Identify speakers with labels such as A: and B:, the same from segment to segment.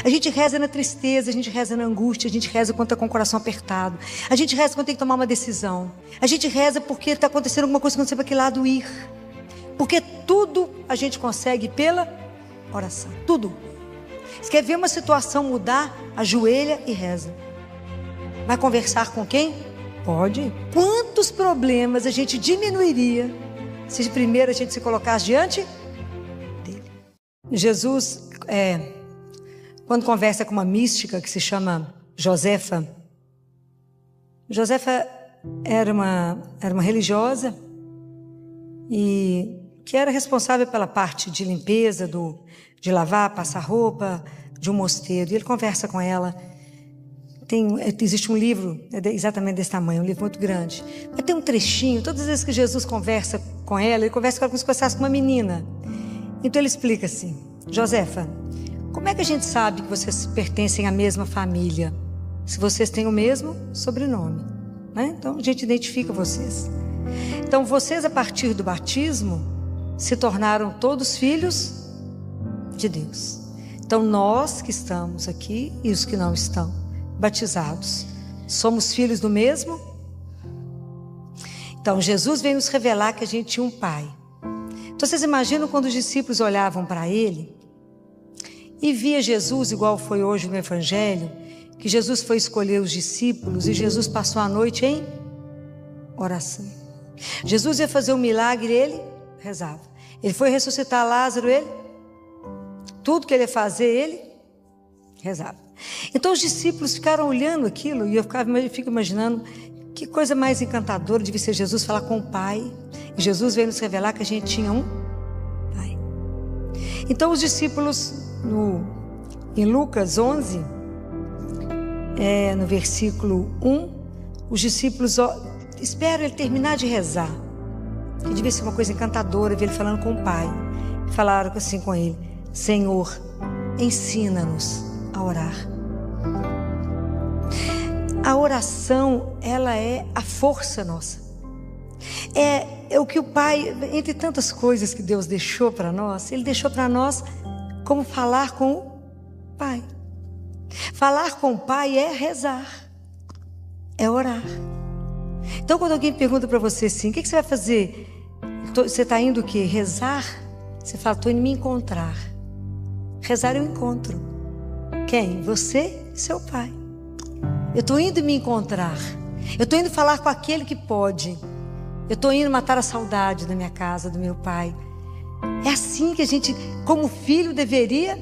A: A gente reza na tristeza, a gente reza na angústia, a gente reza quando está com o coração apertado. A gente reza quando tem que tomar uma decisão. A gente reza porque está acontecendo alguma coisa que não sei para que lado ir. Porque tudo a gente consegue pela oração. Tudo. Se quer ver uma situação mudar, ajoelha e reza. Vai conversar com quem? Pode. Quantos problemas a gente diminuiria se primeiro a gente se colocasse diante dele? Jesus, quando conversa com uma mística que se chama Josefa. Josefa era uma religiosa e que era responsável pela parte de limpeza, de lavar, passar roupa de um mosteiro. E ele conversa com ela. Existe um livro exatamente desse tamanho, um livro muito grande. Mas tem um trechinho, todas as vezes que Jesus conversa com ela, ele conversa com ela como se conversasse com uma menina. Então ele explica assim: Josefa, como é que a gente sabe que vocês pertencem à mesma família? Se vocês têm o mesmo sobrenome, né? Então a gente identifica vocês. Então vocês, a partir do batismo, se tornaram todos filhos de Deus. Então nós que estamos aqui e os que não estão batizados, somos filhos do mesmo? Então Jesus veio nos revelar que a gente tinha um pai. Então vocês imaginam quando os discípulos olhavam para ele e via Jesus, igual foi hoje no Evangelho, que Jesus foi escolher os discípulos e Jesus passou a noite em oração. Jesus ia fazer um milagre, ele rezava. Ele foi ressuscitar Lázaro, ele, tudo que ele ia fazer, ele rezava. Então os discípulos ficaram olhando aquilo e eu fico imaginando que coisa mais encantadora devia ser Jesus falar com o Pai. E Jesus veio nos revelar que a gente tinha um Pai. Então os discípulos, em Lucas 11, no versículo 1, os discípulos esperam ele terminar de rezar, que devia ser uma coisa encantadora, ver ele falando com o Pai. Falaram assim com ele: Senhor, ensina-nos a orar. A oração, ela é a força nossa. É o que o Pai, entre tantas coisas que Deus deixou para nós, Ele deixou para nós como falar com o Pai. Falar com o Pai é rezar, é orar. Então quando alguém pergunta para você assim: o que você vai fazer? Você está indo o quê? Rezar? Você fala: estou indo me encontrar. Rezar eu encontro. Quem? Você e seu Pai. Eu estou indo me encontrar. Eu estou indo falar com aquele que pode. Eu estou indo matar a saudade da minha casa, do meu pai. É assim que a gente, como filho, deveria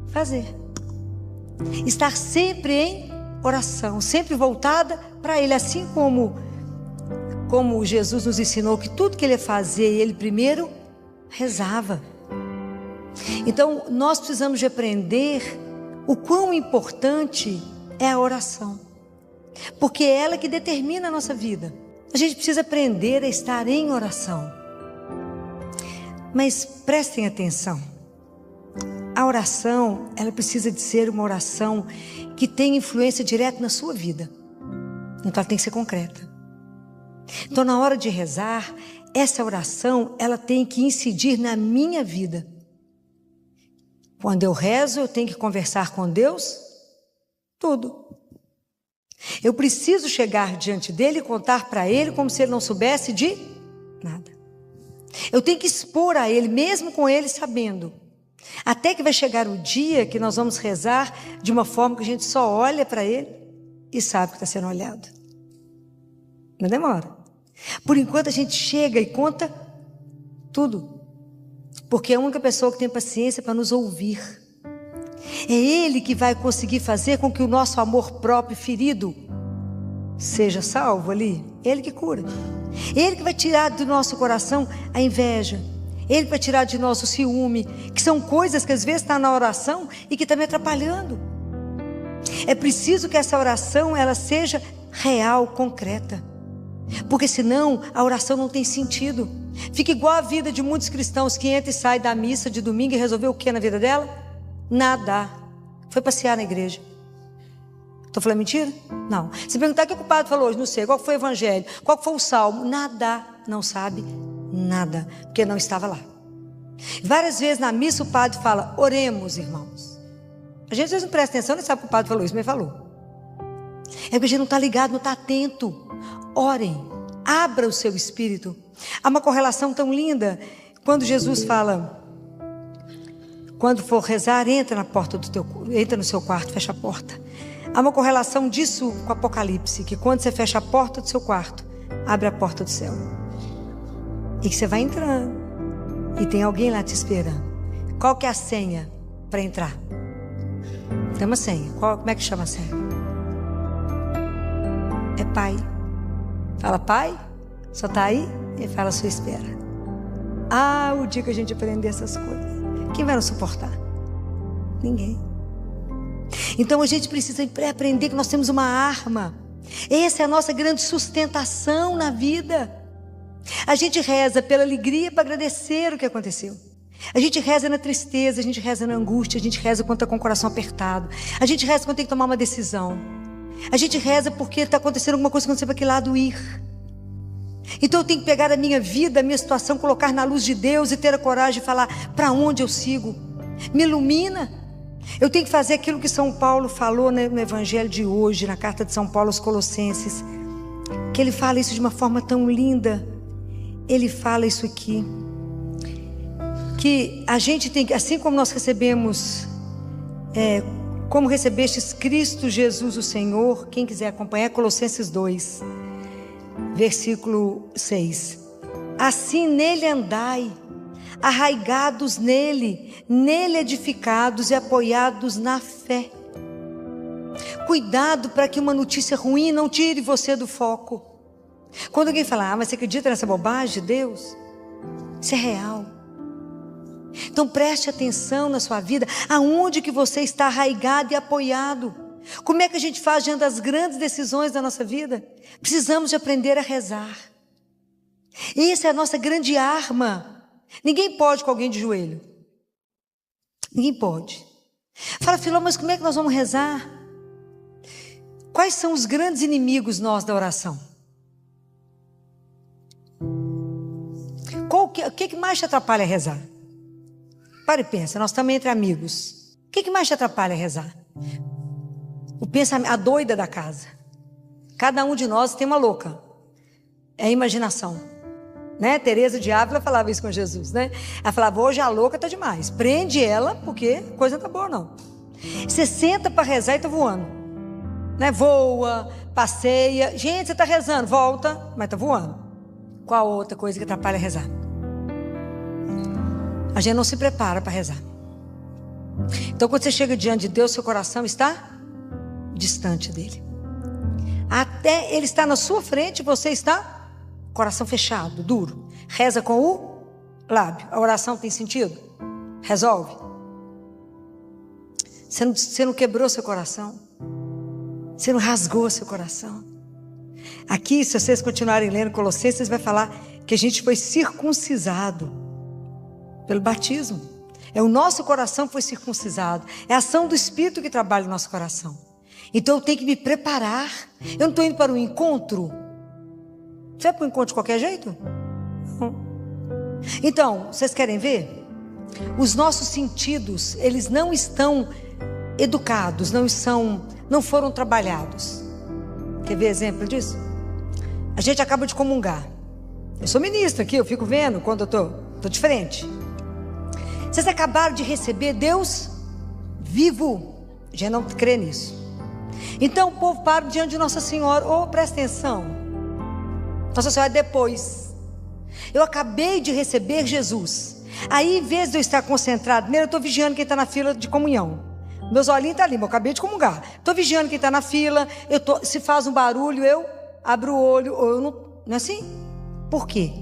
A: fazer. Estar sempre em oração, sempre voltada para Ele. Assim como Jesus nos ensinou que tudo que Ele ia fazer, Ele primeiro rezava. Então nós precisamos de aprender o quão importante é a oração, porque é ela que determina a nossa vida. A gente precisa aprender a estar em oração. Mas prestem atenção, a oração, ela precisa de ser uma oração que tenha influência direta na sua vida. Então ela tem que ser concreta. Então na hora de rezar, essa oração, ela tem que incidir na minha vida. Quando eu rezo, eu tenho que conversar com Deus tudo. Eu preciso chegar diante dele e contar para ele como se ele não soubesse de nada. Eu tenho que expor a ele, mesmo com ele sabendo. Até que vai chegar o dia que nós vamos rezar de uma forma que a gente só olha para ele e sabe que está sendo olhado. Não demora. Por enquanto a gente chega e conta tudo. Porque é a única pessoa que tem paciência para nos ouvir. É Ele que vai conseguir fazer com que o nosso amor próprio ferido seja salvo ali. Ele que cura. Ele que vai tirar do nosso coração a inveja. Ele que vai tirar de nós o ciúme, que são coisas que às vezes estão na oração e que estão me atrapalhando. É preciso que essa oração ela seja real, concreta. Porque senão a oração não tem sentido. Fica igual a vida de muitos cristãos que entra e sai da missa de domingo e resolveu o que na vida dela? Nada. Foi passear na igreja. Estou falando mentira? Não. Se perguntar o que o padre falou hoje, não sei. Qual foi o evangelho? Qual foi o salmo? Nada. Não sabe nada. Porque não estava lá. Várias vezes na missa o padre fala: oremos, irmãos. A gente às vezes não presta atenção, nem sabe que o padre falou isso, mas falou. É porque a gente não está ligado, não está atento. Orem, abra o seu espírito. Há uma correlação tão linda, quando Jesus fala, quando for rezar, entra no seu quarto, fecha a porta. Há uma correlação disso com o Apocalipse, que quando você fecha a porta do seu quarto, abre a porta do céu. E que você vai entrando, e tem alguém lá te esperando. Qual que é a senha para entrar? Tem uma senha. Como é que chama a senha? É Pai. Fala, Pai, só está aí? Ele fala, sua espera. O dia que a gente aprender essas coisas, quem vai nos suportar? Ninguém. Então a gente precisa aprender que nós temos uma arma. Essa é a nossa grande sustentação na vida. A gente reza pela alegria para agradecer o que aconteceu. A gente reza na tristeza, a gente reza na angústia, a gente reza quando está com o coração apertado. A gente reza quando tem que tomar uma decisão. A gente reza porque está acontecendo alguma coisa que eu não sei para que lado ir. Então eu tenho que pegar a minha vida, a minha situação, colocar na luz de Deus e ter a coragem de falar para onde eu sigo. Me ilumina. Eu tenho que fazer aquilo que São Paulo falou no Evangelho de hoje, na carta de São Paulo aos Colossenses, que ele fala isso de uma forma tão linda. Ele fala isso aqui, que a gente tem que, assim como nós recebemos, como recebestes Cristo Jesus o Senhor, quem quiser acompanhar, Colossenses 2, versículo 6. Assim nele andai, arraigados nele edificados e apoiados na fé. Cuidado para que uma notícia ruim não tire você do foco. Quando alguém fala, mas você acredita nessa bobagem de Deus? Isso é real. Então preste atenção na sua vida, aonde que você está arraigado e apoiado. Como é que a gente faz diante das grandes decisões da nossa vida? Precisamos de aprender a rezar. Essa é a nossa grande arma. Ninguém pode com alguém de joelho. Ninguém pode. Fala, Filó, mas como é que nós vamos rezar? Quais são os grandes inimigos nós da oração? O que mais te atrapalha a rezar? Para e pensa, nós estamos entre amigos. O que mais te atrapalha a rezar? A doida da casa. Cada um de nós tem uma louca. É a imaginação. Né? Teresa de Ávila falava isso com Jesus, né? Ela falava, hoje a louca está demais. Prende ela, porque a coisa não está boa, não. Você senta para rezar e está voando. Né? Voa, passeia. Gente, você está rezando, volta, mas está voando. Qual outra coisa que atrapalha a rezar? A gente não se prepara para rezar. Então quando você chega diante de Deus, seu coração está distante dele. Até ele está na sua frente, você está coração fechado, duro. Reza com o lábio. A oração tem sentido? Resolve. Você não quebrou seu coração. Você não rasgou seu coração. Aqui, se vocês continuarem lendo Colossenses, vai falar que a gente foi circuncisado pelo batismo. É o nosso coração que foi circuncisado. É a ação do Espírito que trabalha no nosso coração. Então eu tenho que me preparar. Eu não estou indo para um encontro. Você vai para um encontro de qualquer jeito? Então, vocês querem ver? Os nossos sentidos, eles não estão educados, não foram trabalhados. Quer ver exemplo disso? A gente acaba de comungar. Eu sou ministra aqui, eu fico vendo quando eu estou de frente. Vocês acabaram de receber Deus vivo. A gente não crê nisso. Então o povo para diante de Nossa Senhora. Presta atenção. Nossa Senhora é depois. Eu acabei de receber Jesus. Aí, em vez de eu estar concentrado, primeiro eu estou vigiando quem está na fila de comunhão. Meus olhinhos estão ali, mas eu acabei de comungar. Estou vigiando quem está na fila. Se faz um barulho, eu abro o olho. Ou eu não é assim? Por quê?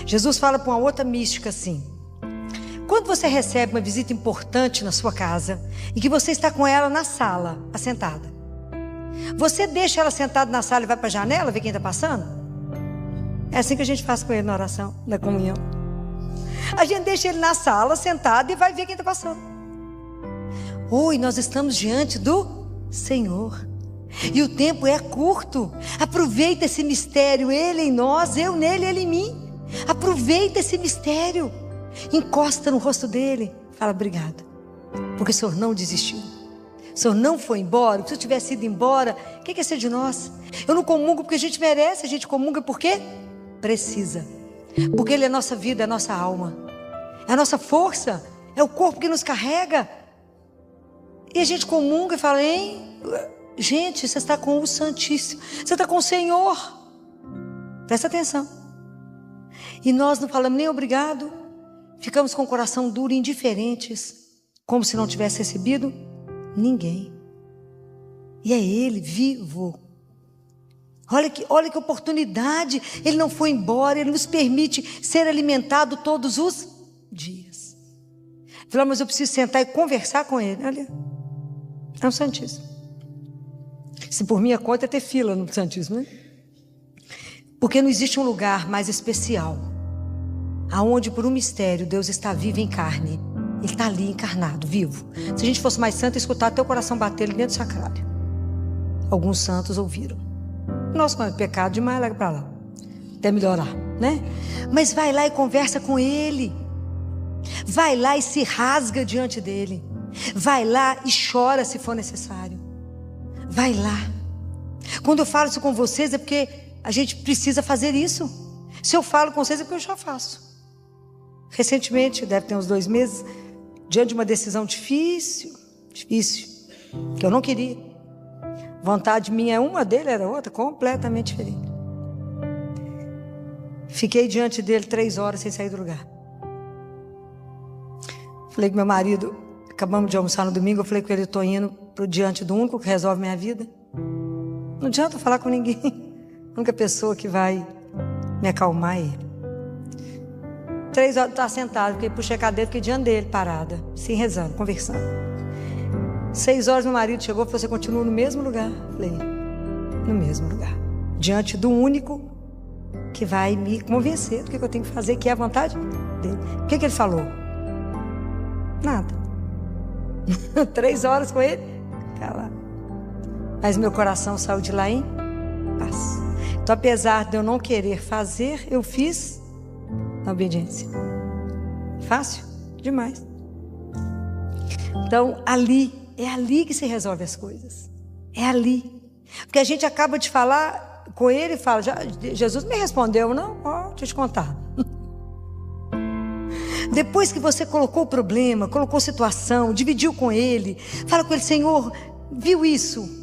A: Jesus fala para uma outra mística assim. Quando você recebe uma visita importante na sua casa e que você está com ela na sala, assentada, você deixa ela sentada na sala e vai para a janela ver quem está passando? É assim que a gente faz com ele na oração, na comunhão. A gente deixa ele na sala, sentado, e vai ver quem está passando. Nós estamos diante do Senhor. E o tempo é curto. Aproveita esse mistério, Ele em nós, eu nele, Ele em mim. Aproveita esse mistério. Encosta no rosto dele. Fala, obrigado, porque o Senhor não desistiu. O Senhor não foi embora. Se o Senhor tivesse ido embora, o que ia ser de nós? Eu não comungo porque a gente merece, a gente comunga porque precisa. Porque Ele é a nossa vida, é a nossa alma, é a nossa força, é o corpo que nos carrega. E a gente comunga e fala, hein? Gente, você está com o Santíssimo, você está com o Senhor. Presta atenção. E nós não falamos nem obrigado, ficamos com o coração duro, indiferentes, como se não tivesse recebido ninguém. E é Ele vivo. Olha que oportunidade. Ele não foi embora, Ele nos permite ser alimentado todos os dias. Falei, mas eu preciso sentar e conversar com Ele. Olha, é um Santíssimo. Se por minha conta é ter fila no Santíssimo, né? Porque não existe um lugar mais especial, aonde por um mistério Deus está vivo em carne. Ele está ali encarnado, vivo. Se a gente fosse mais santo, escutar até o coração bater ali dentro do sacrário. Alguns santos ouviram. Nós, quando é pecado demais, larga para lá, até melhorar, né? Mas vai lá e conversa com Ele. Vai lá e se rasga diante dEle. Vai lá e chora se for necessário. Vai lá. Quando eu falo isso com vocês é porque a gente precisa fazer isso. Se eu falo com vocês é porque eu já faço. Recentemente, deve ter uns 2 meses, diante de uma decisão difícil, que eu não queria. Vontade minha é uma, dele era outra, completamente diferente. Fiquei diante dele 3 horas sem sair do lugar. Falei com meu marido, acabamos de almoçar no domingo, eu falei com ele, eu estou indo diante do único que resolve minha vida. Não adianta falar com ninguém. A única pessoa que vai me acalmar é Ele. 3 horas, estava sentado, puxei a cadeira, fiquei diante dele, parada, assim, rezando, conversando. 6 horas, meu marido chegou e falou, você continua no mesmo lugar? Falei, no mesmo lugar. Diante do único que vai me convencer do que eu tenho que fazer, que é a vontade dele. O que ele falou? Nada. 3 horas com ele, calado. Mas meu coração saiu de lá em paz. Então, apesar de eu não querer fazer, eu fiz na obediência. Fácil demais. Então, é ali que se resolve as coisas. É ali. Porque a gente acaba de falar com Ele e fala, Jesus me respondeu, não? Deixa eu te contar. Depois que você colocou o problema, colocou a situação, dividiu com Ele, fala com Ele, Senhor, viu isso?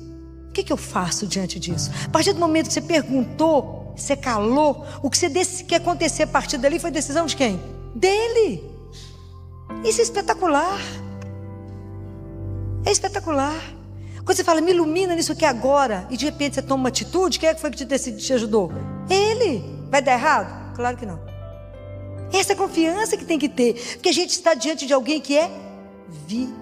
A: O que eu faço diante disso? A partir do momento que você perguntou, você calou, o que você disse que ia acontecer a partir dali foi decisão de quem? Dele. Isso é espetacular. É espetacular. Quando você fala, me ilumina nisso aqui agora, e de repente você toma uma atitude, quem é que foi que te ajudou? Ele. Vai dar errado? Claro que não. Essa confiança que tem que ter, porque a gente está diante de alguém que é vivo.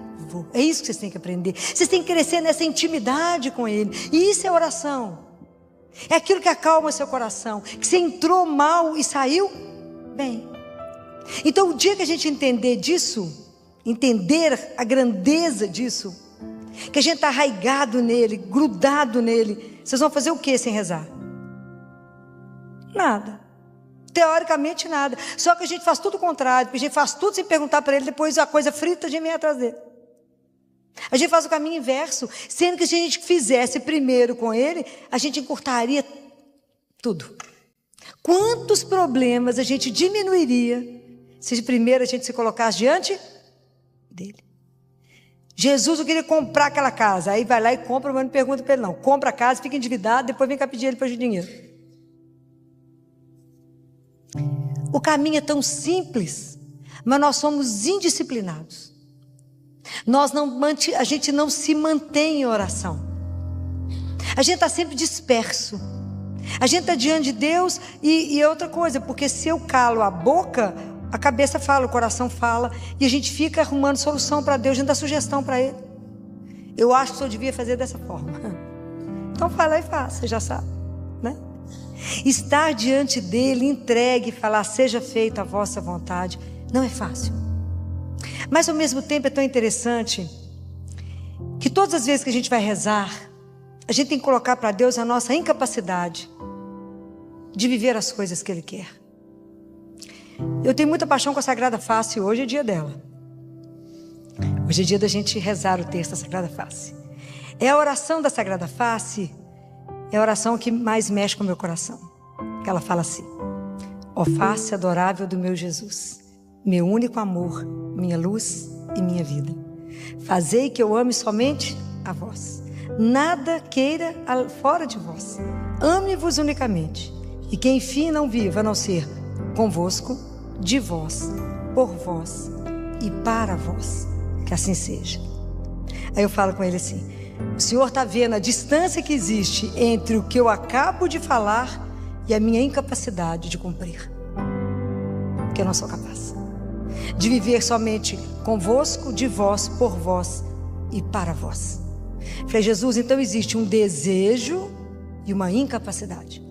A: É isso que vocês têm que aprender. Vocês têm que crescer nessa intimidade com Ele. E isso é oração. É aquilo que acalma seu coração, que você entrou mal e saiu bem. Então o dia que a gente entender disso, entender a grandeza disso, que a gente está arraigado nele, grudado nele, vocês vão fazer o que sem rezar? Nada. Teoricamente nada. Só que a gente faz tudo o contrário, porque a gente faz tudo sem perguntar para Ele, depois a coisa frita a gente vem atrás dele. A gente faz o caminho inverso, sendo que se a gente fizesse primeiro com Ele, a gente encurtaria tudo. Quantos problemas a gente diminuiria se primeiro a gente se colocasse diante dele? Jesus, eu queria comprar aquela casa, aí vai lá e compra, mas não pergunta para ele não. Compra a casa, fica endividado, depois vem cá pedir ele para dinheiro. O caminho é tão simples, mas nós somos indisciplinados. A gente não se mantém em oração. A gente está sempre disperso. A gente está diante de Deus e é outra coisa, porque se eu calo a boca, a cabeça fala, o coração fala, e a gente fica arrumando solução para Deus, a gente dá sugestão para Ele. Eu acho que o senhor devia fazer dessa forma. Então vai lá e faça, você já sabe, né? Estar diante dele, entregue e falar, seja feita a vossa vontade, não é fácil. Mas ao mesmo tempo é tão interessante que todas as vezes que a gente vai rezar, a gente tem que colocar para Deus a nossa incapacidade de viver as coisas que Ele quer. Eu tenho muita paixão com a Sagrada Face, hoje é dia dela. Hoje é dia da gente rezar o texto da Sagrada Face. É a oração da Sagrada Face, é a oração que mais mexe com o meu coração. Que ela fala assim: ó face adorável do meu Jesus, meu único amor, minha luz e minha vida. Fazei que eu ame somente a vós, nada queira fora de vós. Ame-vos unicamente, e que enfim não viva a não ser convosco, de vós, por vós e para vós. Que assim seja. Aí eu falo com ele assim: o Senhor está vendo a distância que existe entre o que eu acabo de falar e a minha incapacidade de cumprir. Porque eu não sou capaz de viver somente convosco, de vós, por vós e para vós. Falei: Jesus, então existe um desejo e uma incapacidade.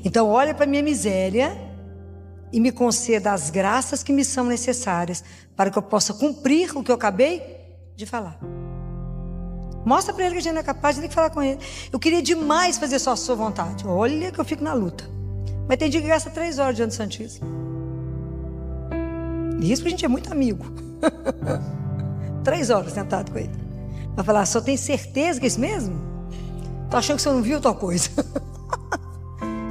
A: Então olha para a minha miséria e me conceda as graças que me são necessárias para que eu possa cumprir o que eu acabei de falar. Mostra para ele que a gente não é capaz, de ter que falar com ele. Eu queria demais fazer só a sua vontade. Olha que eu fico na luta. Mas tem dia que gasta 3 horas diante do Santíssimo. E isso que a gente é muito amigo. 3 horas sentado com ele. Vai falar: só tem certeza que é isso mesmo? Tô achando que você não viu tal coisa.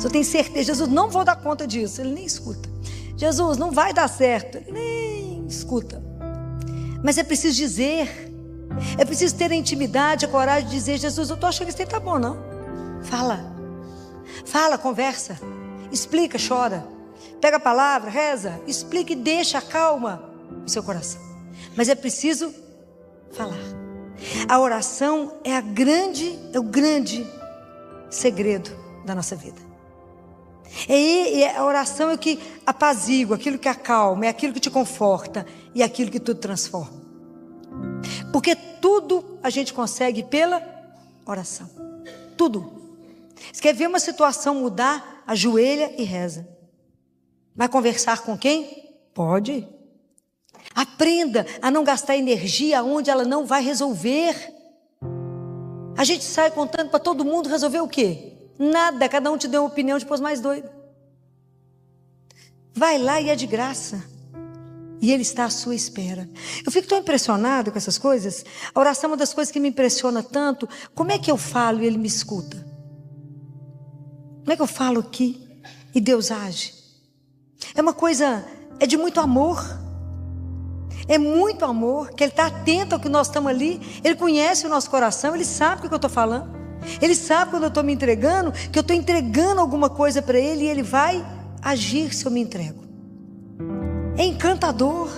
A: Só tem certeza. Jesus, não vou dar conta disso. Ele nem escuta. Jesus, não vai dar certo. Ele nem escuta. Mas é preciso dizer. É preciso ter a intimidade, a coragem de dizer: Jesus, eu tô achando que isso aí tá bom, não? Fala, conversa, explica, chora, pega a palavra, reza, explica e deixa, calma o seu coração. Mas é preciso falar. A oração é o grande segredo da nossa vida. A oração é o que apazigua, aquilo que acalma, é aquilo que te conforta e aquilo que tudo transforma. Porque tudo a gente consegue pela oração. Tudo. Você quer ver uma situação mudar? Ajoelha e reza. Vai conversar com quem? Pode. Aprenda a não gastar energia onde ela não vai resolver. A gente sai contando para todo mundo resolver o quê? Nada. Cada um te deu uma opinião depois mais doida. Vai lá e é de graça. E Ele está à sua espera. Eu fico tão impressionado com essas coisas. A oração é uma das coisas que me impressiona tanto. Como é que eu falo e Ele me escuta? Como é que eu falo aqui e Deus age? É uma coisa, é de muito amor. É muito amor, que Ele está atento ao que nós estamos ali. Ele conhece o nosso coração, Ele sabe o que eu estou falando. Ele sabe quando eu estou me entregando, que eu estou entregando alguma coisa para Ele e Ele vai agir se eu me entrego. É encantador.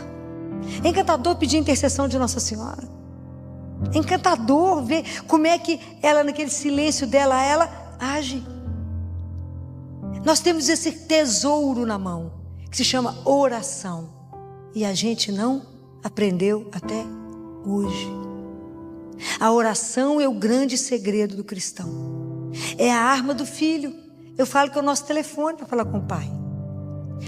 A: É encantador pedir intercessão de Nossa Senhora. É encantador ver como é que ela, naquele silêncio dela, ela age. Nós temos esse tesouro na mão, que se chama oração. E a gente não aprendeu até hoje. A oração é o grande segredo do cristão. É a arma do filho. Eu falo que é o nosso telefone para falar com o Pai.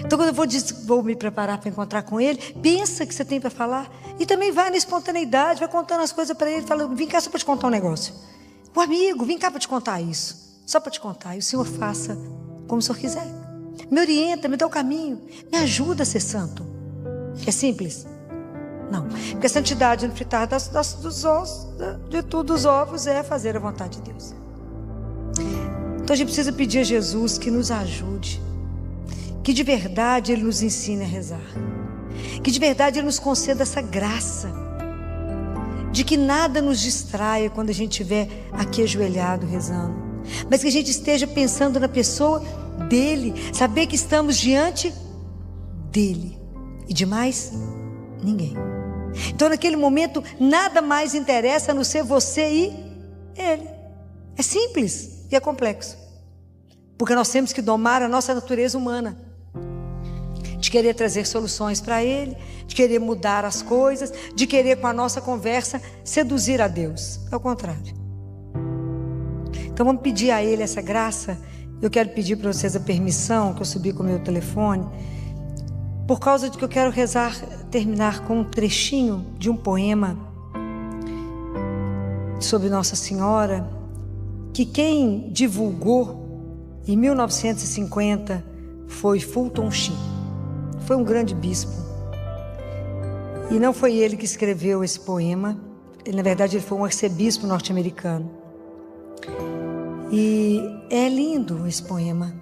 A: Então quando eu vou me preparar para encontrar com Ele, pensa que você tem para falar. E também vai na espontaneidade, vai contando as coisas para Ele. Fala: vem cá só para te contar um negócio. O amigo, vem cá para te contar isso. Só para te contar. E o Senhor faça como o Senhor quiser. Me orienta, me dá o caminho. Me ajuda a ser santo. É simples? Não. Porque a santidade no fritar dos ovos é fazer a vontade de Deus. Então a gente precisa pedir a Jesus que nos ajude. Que de verdade Ele nos ensine a rezar. Que de verdade Ele nos conceda essa graça. De que nada nos distraia quando a gente estiver aqui ajoelhado rezando. Mas que a gente esteja pensando na pessoa dEle. Saber que estamos diante dEle. E de mais ninguém. Então naquele momento nada mais interessa a não ser você e Ele. É simples e é complexo. Porque nós temos que domar a nossa natureza humana. De querer trazer soluções para Ele, de querer mudar as coisas, de querer com a nossa conversa seduzir a Deus. É o contrário. Então vamos pedir a Ele essa graça. Eu quero pedir para vocês a permissão, que eu subi com o meu telefone, por causa de que eu quero rezar, terminar com um trechinho de um poema sobre Nossa Senhora, que quem divulgou em 1950 foi Fulton Sheen. Foi um grande bispo. E não foi ele que escreveu esse poema, Na verdade, ele foi um arcebispo norte-americano. E é lindo esse poema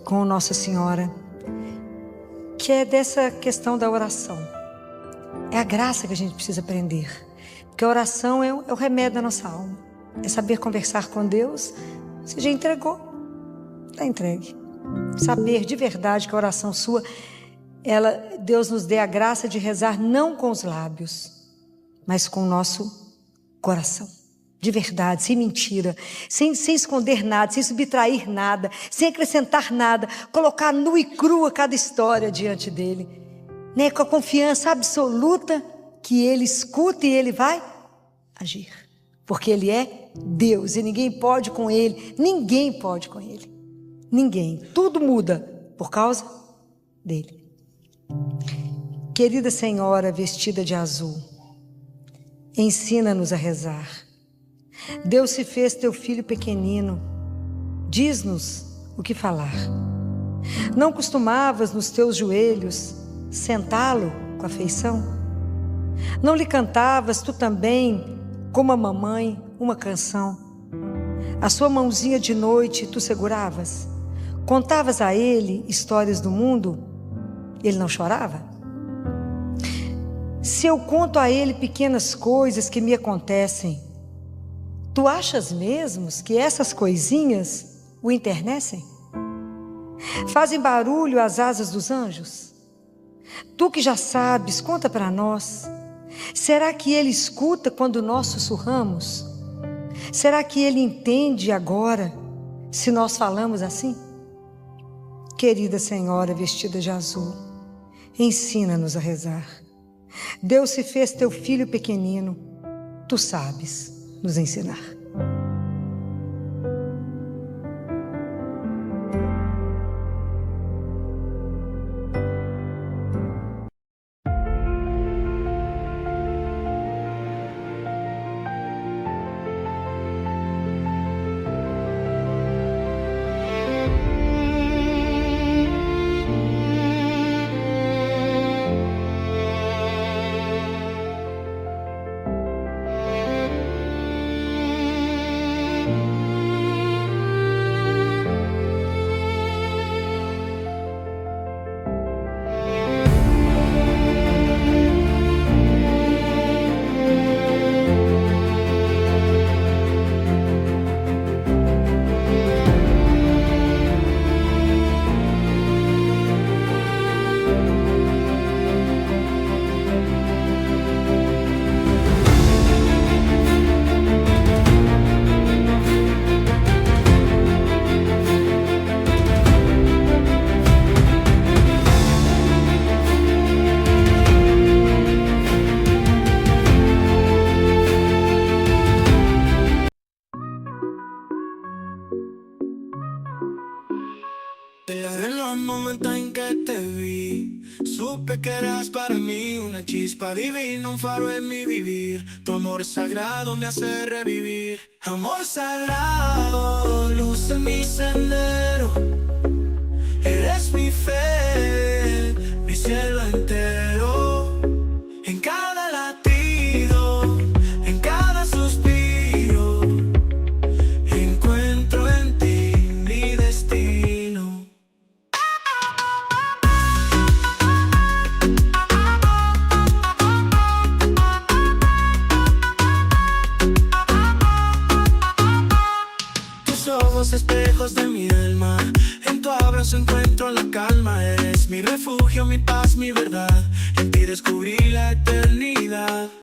A: com Nossa Senhora, que é dessa questão da oração. É a graça que a gente precisa aprender, porque a oração é o remédio da nossa alma. É saber conversar com Deus. Você já entregou, está entregue. Saber de verdade que a oração sua, Deus nos dê a graça de rezar não com os lábios, mas com o nosso coração. De verdade, sem mentira, sem esconder nada, sem subtrair nada, sem acrescentar nada, colocar nua e crua cada história diante dele, né? Com a confiança absoluta que ele escuta e ele vai agir, porque ele é Deus e ninguém pode com ele, ninguém pode com ele, ninguém, tudo muda por causa dele. Querida Senhora vestida de azul, ensina-nos a rezar. Deus se fez teu filho pequenino, diz-nos o que falar. Não costumavas nos teus joelhos sentá-lo com afeição? Não lhe cantavas tu também, como a mamãe, uma canção? A sua mãozinha de noite tu seguravas? Contavas a ele histórias do mundo? Ele não chorava? Se eu conto a ele pequenas coisas que me acontecem, tu achas mesmo que essas coisinhas o enternecem? Fazem barulho as asas dos anjos? Tu que já sabes, conta para nós. Será que ele escuta quando nós sussurramos? Será que ele entende agora, se nós falamos assim? Querida Senhora vestida de azul, ensina-nos a rezar. Deus se fez teu filho pequenino, tu sabes nos ensinar.
B: Desde los momentos en que te vi, supe que eras para mí una chispa divina, un faro en mi vivir. Tu amor sagrado me hace revivir. Amor sagrado, luz en mi sendero. Eres mi fe, mi cielo entero. En cada latido, en cada suspiro, encuentro en ti mi destino. Tus ojos espejos de mi alma, en tu abrazo encuentro la calma. Eres mi refugio, mi paz, mi verdad. En ti descubrí la eternidad.